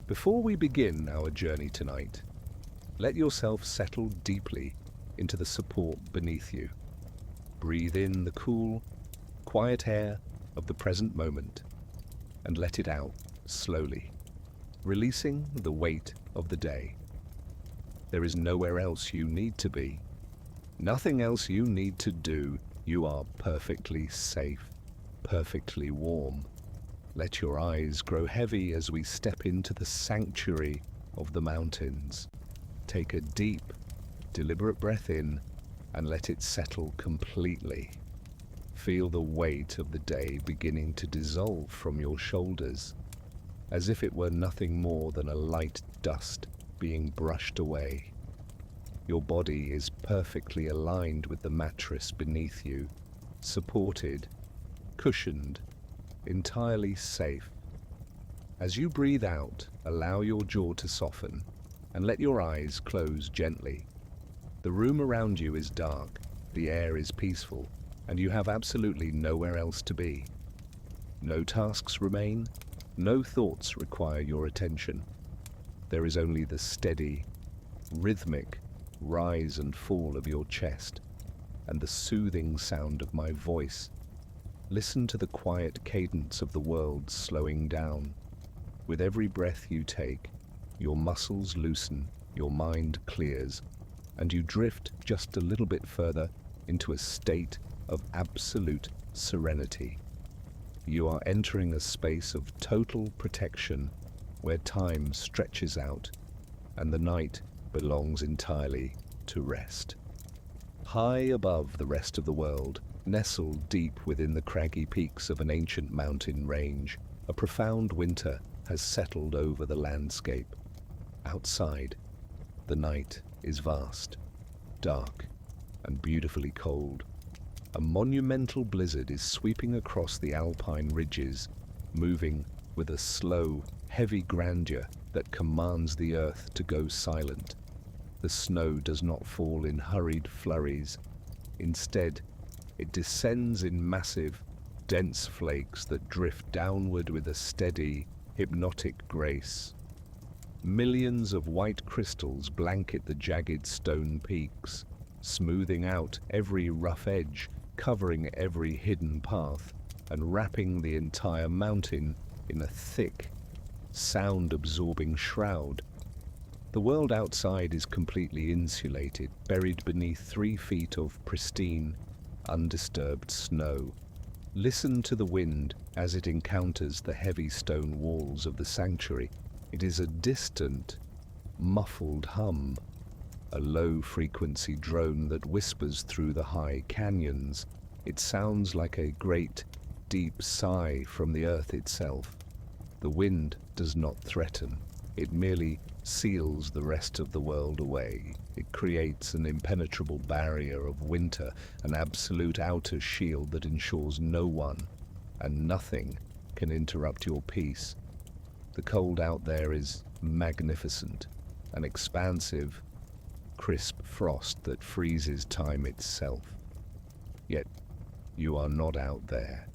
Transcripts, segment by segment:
Before we begin our journey tonight, let yourself settle deeply into the support beneath you. Breathe in the cool, quiet air of the present moment and let it out slowly, releasing the weight of the day. There is nowhere else you need to be, nothing else you need to do. You are perfectly safe, perfectly warm. Let your eyes grow heavy as we step into the sanctuary of the mountains. Take a deep, deliberate breath in and let it settle completely. Feel the weight of the day beginning to dissolve from your shoulders, as if it were nothing more than a light dust being brushed away. Your body is perfectly aligned with the mattress beneath you, supported, cushioned, entirely safe. As you breathe out, allow your jaw to soften and let your eyes close gently. The room around you is dark, the air is peaceful, and you have absolutely nowhere else to be. No tasks remain, no thoughts require your attention. There is only the steady, rhythmic rise and fall of your chest and the soothing sound of my voice. Listen to the quiet cadence of the world slowing down. With every breath you take, your muscles loosen, your mind clears, and you drift just a little bit further into a state of absolute serenity. You are entering a space of total protection where time stretches out and the night belongs entirely to rest. High above the rest of the world, nestled deep within the craggy peaks of an ancient mountain range, a profound winter has settled over the landscape. Outside, the night is vast, dark, and beautifully cold. A monumental blizzard is sweeping across the alpine ridges, moving with a slow, heavy grandeur that commands the earth to go silent. The snow does not fall in hurried flurries. Instead, it descends in massive, dense flakes that drift downward with a steady, hypnotic grace. Millions of white crystals blanket the jagged stone peaks, smoothing out every rough edge, covering every hidden path, and wrapping the entire mountain in a thick, sound-absorbing shroud. The world outside is completely insulated, buried beneath 3 feet of pristine, undisturbed snow. Listen to the wind as it encounters the heavy stone walls of the sanctuary. It is a distant, muffled hum, a low-frequency drone that whispers through the high canyons. It sounds like a great, deep sigh from the earth itself. The wind does not threaten. It merely seals the rest of the world away. It creates an impenetrable barrier of winter, an absolute outer shield that ensures no one and nothing can interrupt your peace. The cold out there is magnificent, an expansive, crisp frost that freezes time itself. Yet you are not out there.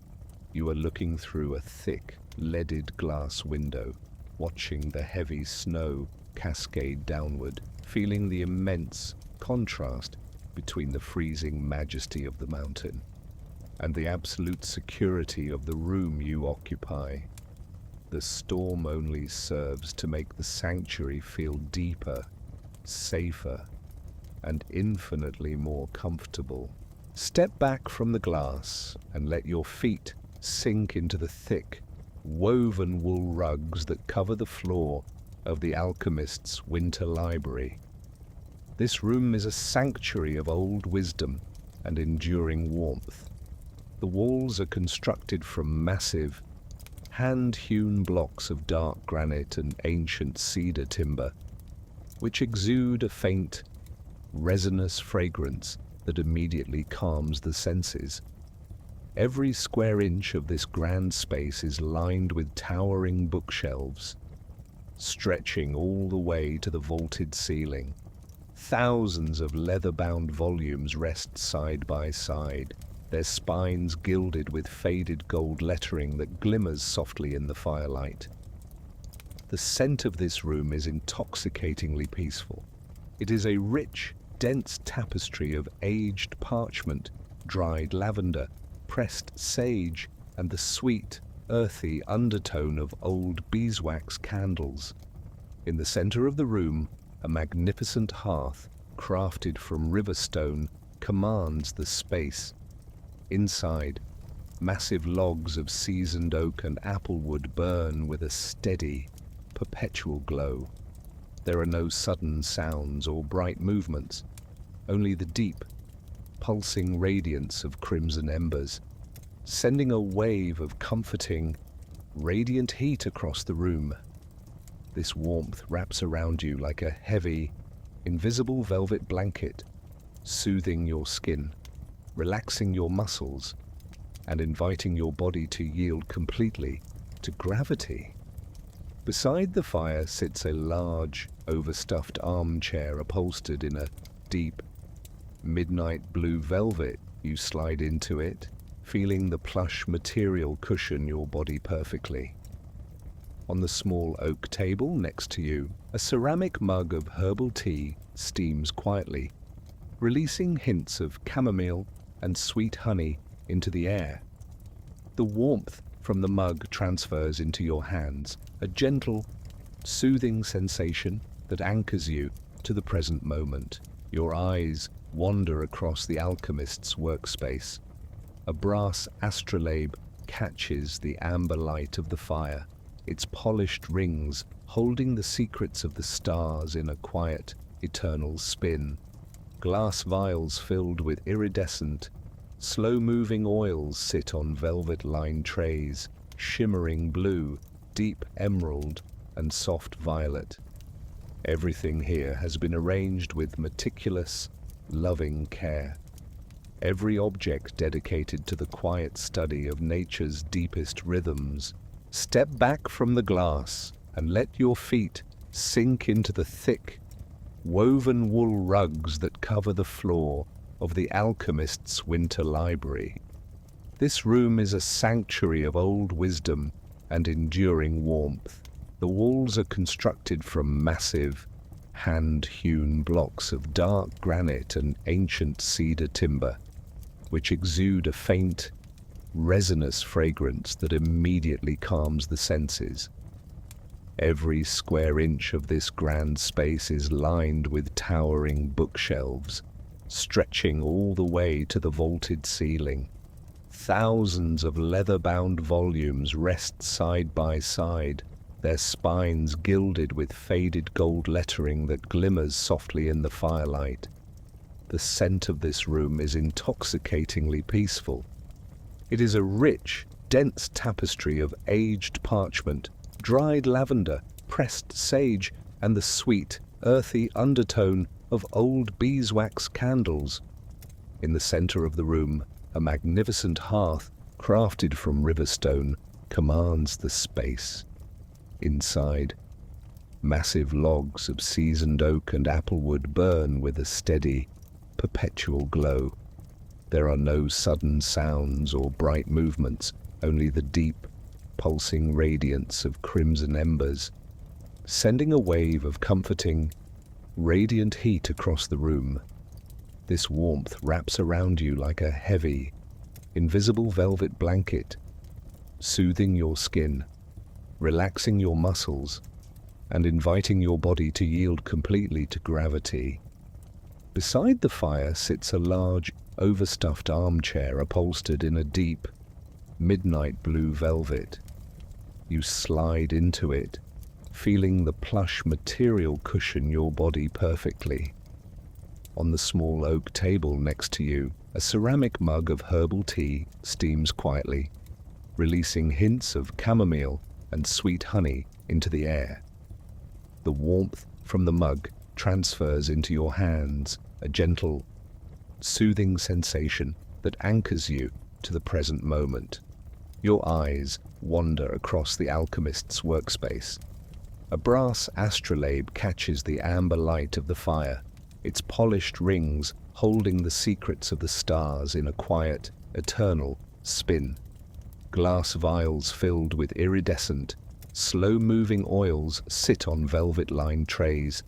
You are looking through a thick, leaded glass window, watching the heavy snow cascade downward, feeling the immense contrast between the freezing majesty of the mountain and the absolute security of the room you occupy. The storm only serves to make the sanctuary feel deeper, safer, and infinitely more comfortable. Step back from the glass and let your feet sink into the thick, woven wool rugs that cover the floor of the Alchemist's winter library. This room is a sanctuary of old wisdom and enduring warmth. The walls are constructed from massive, hand-hewn blocks of dark granite and ancient cedar timber, which exude a faint, resinous fragrance that immediately calms the senses. Every square inch of this grand space is lined with towering bookshelves, stretching all the way to the vaulted ceiling. Thousands of leather-bound volumes rest side by side, their spines gilded with faded gold lettering that glimmers softly in the firelight. The The scent of this room is intoxicatingly peaceful. It is a rich, dense tapestry of aged parchment, dried lavender, pressed sage, and the sweet, earthy undertone of old beeswax candles. In the center of the room, a magnificent hearth, crafted from river stone, commands the space. Inside, massive logs of seasoned oak and applewood burn with a steady, perpetual glow. There are no sudden sounds or bright movements, only the deep, pulsing radiance of crimson embers, sending a wave of comforting, radiant heat across the room. This warmth wraps around you like a heavy, invisible velvet blanket, soothing your skin, relaxing your muscles, and inviting your body to yield completely to gravity. Beside the fire sits a large, overstuffed armchair upholstered in a deep, midnight blue velvet. You slide into it, feeling the plush material cushion your body perfectly. On the small oak table next to you, a ceramic mug of herbal tea steams quietly, releasing hints of chamomile and sweet honey into the air. The warmth from the mug transfers into your hands, a gentle, soothing sensation that anchors you to the present moment. Your eyes wander across the Alchemist's workspace. A brass astrolabe catches the amber light of the fire, its polished rings holding the secrets of the stars in a quiet, eternal spin. Glass vials filled with iridescent, slow-moving oils sit on velvet-lined trays, shimmering blue, deep emerald, and soft violet. Everything here has been arranged with meticulous, loving care. Every object dedicated to the quiet study of nature's deepest rhythms. Step back from the glass and let your feet sink into the thick, woven wool rugs that cover the floor of the Alchemist's winter library. This room is a sanctuary of old wisdom and enduring warmth. The walls are constructed from massive, hand-hewn blocks of dark granite and ancient cedar timber, which exude a faint, resinous fragrance that immediately calms the senses. Every square inch of this grand space is lined with towering bookshelves, stretching all the way to the vaulted ceiling. Thousands of leather-bound volumes rest side by side, their spines gilded with faded gold lettering that glimmers softly in the firelight. The scent of this room is intoxicatingly peaceful. It is a rich, dense tapestry of aged parchment, dried lavender, pressed sage, and the sweet, earthy undertone of old beeswax candles. In the center of the room, a magnificent hearth, crafted from river stone, commands the space. Inside, massive logs of seasoned oak and applewood burn with a steady, perpetual glow. There are no sudden sounds or bright movements, only the deep, pulsing radiance of crimson embers, sending a wave of comforting, radiant heat across the room. This warmth wraps around you like a heavy, invisible velvet blanket, soothing your skin, relaxing your muscles, and inviting your body to yield completely to gravity. Beside the fire sits a large, overstuffed armchair upholstered in a deep, midnight blue velvet. You slide into it, feeling the plush material cushion your body perfectly. On the small oak table next to you, a ceramic mug of herbal tea steams quietly, releasing hints of chamomile and sweet honey into the air. The warmth from the mug transfers into your hands, a gentle, soothing sensation that anchors you to the present moment. Your eyes wander across the Alchemist's workspace. A brass astrolabe catches the amber light of the fire, its polished rings holding the secrets of the stars in a quiet, eternal spin. Glass vials filled with iridescent, Slow-moving oils sit on velvet-lined trays,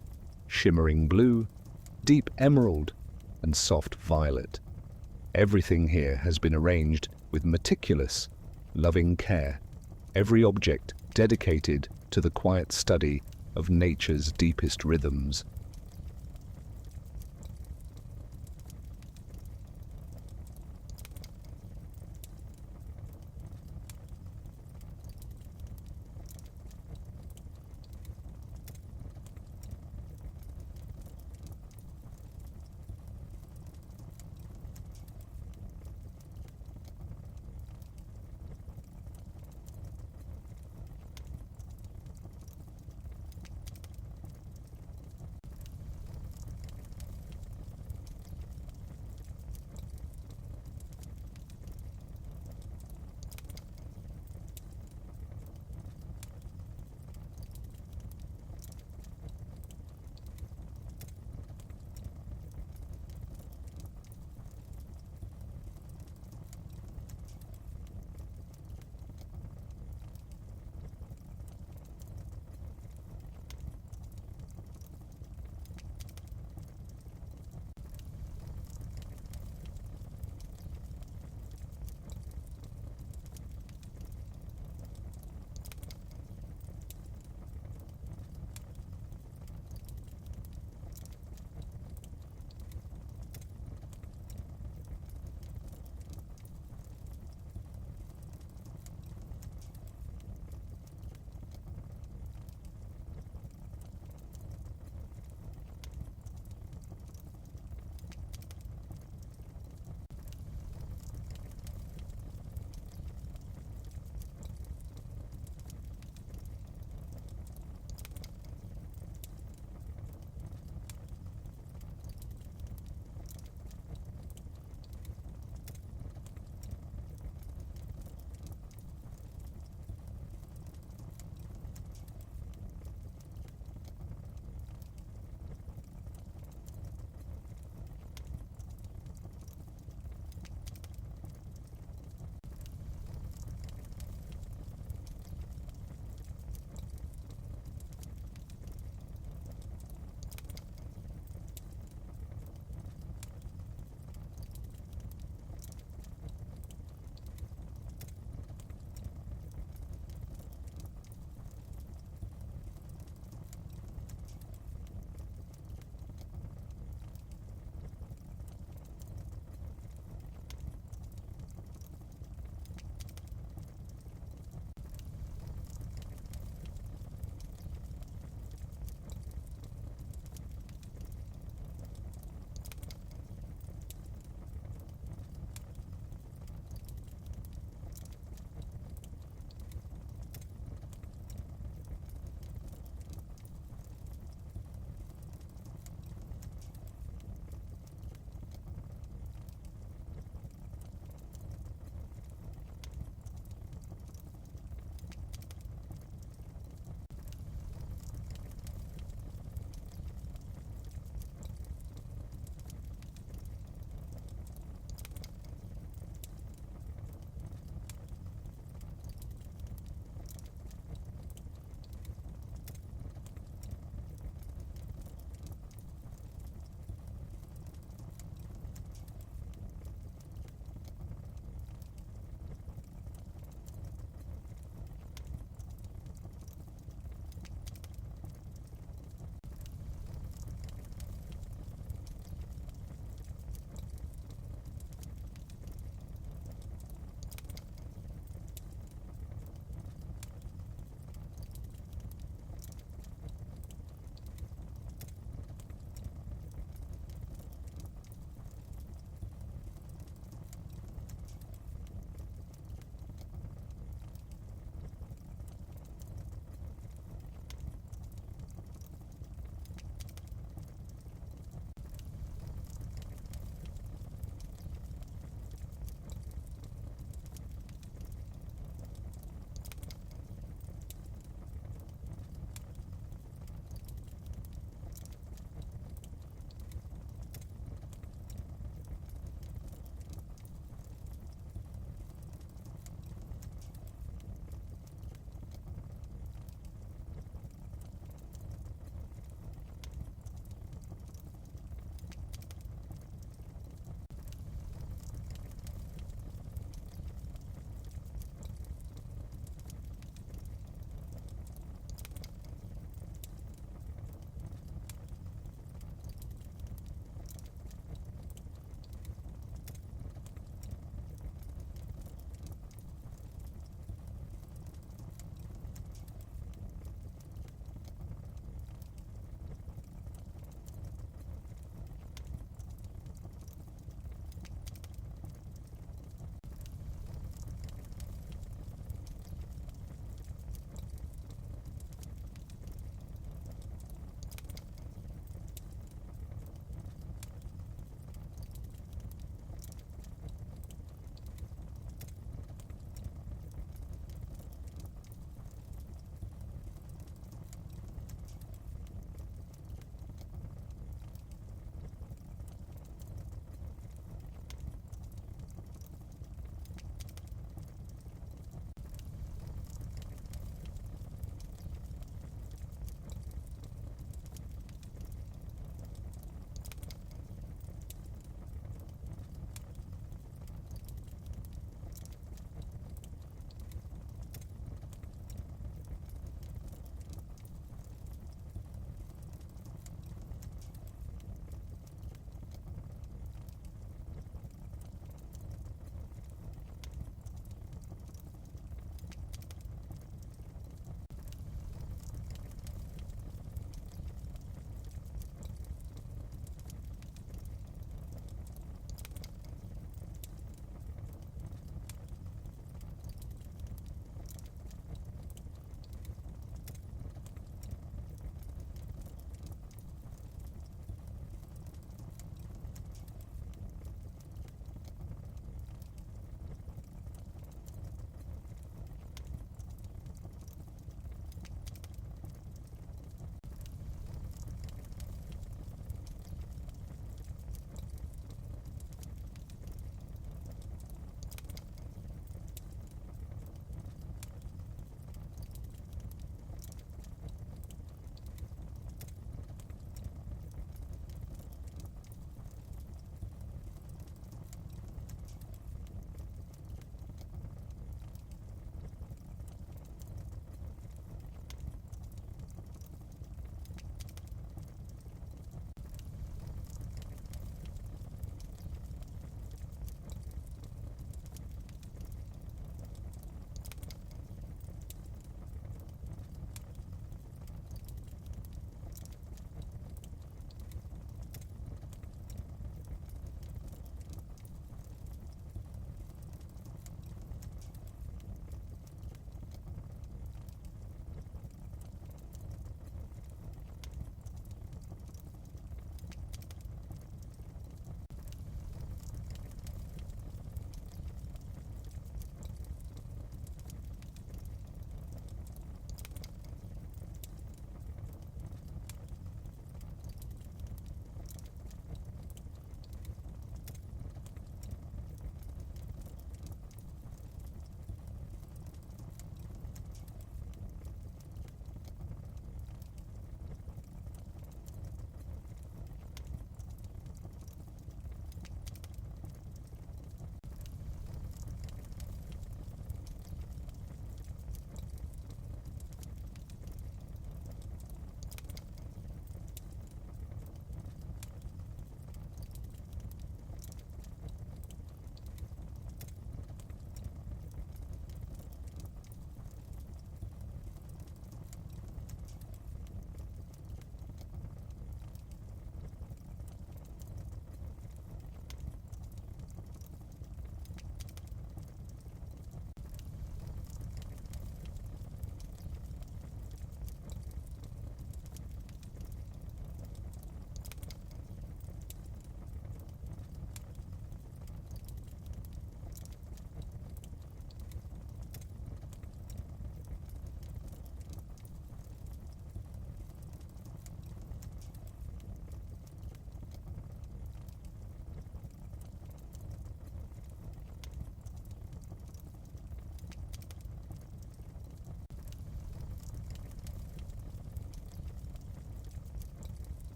shimmering blue, deep emerald, and soft violet. Everything here has been arranged with meticulous, loving care, every object dedicated to the quiet study of nature's deepest rhythms.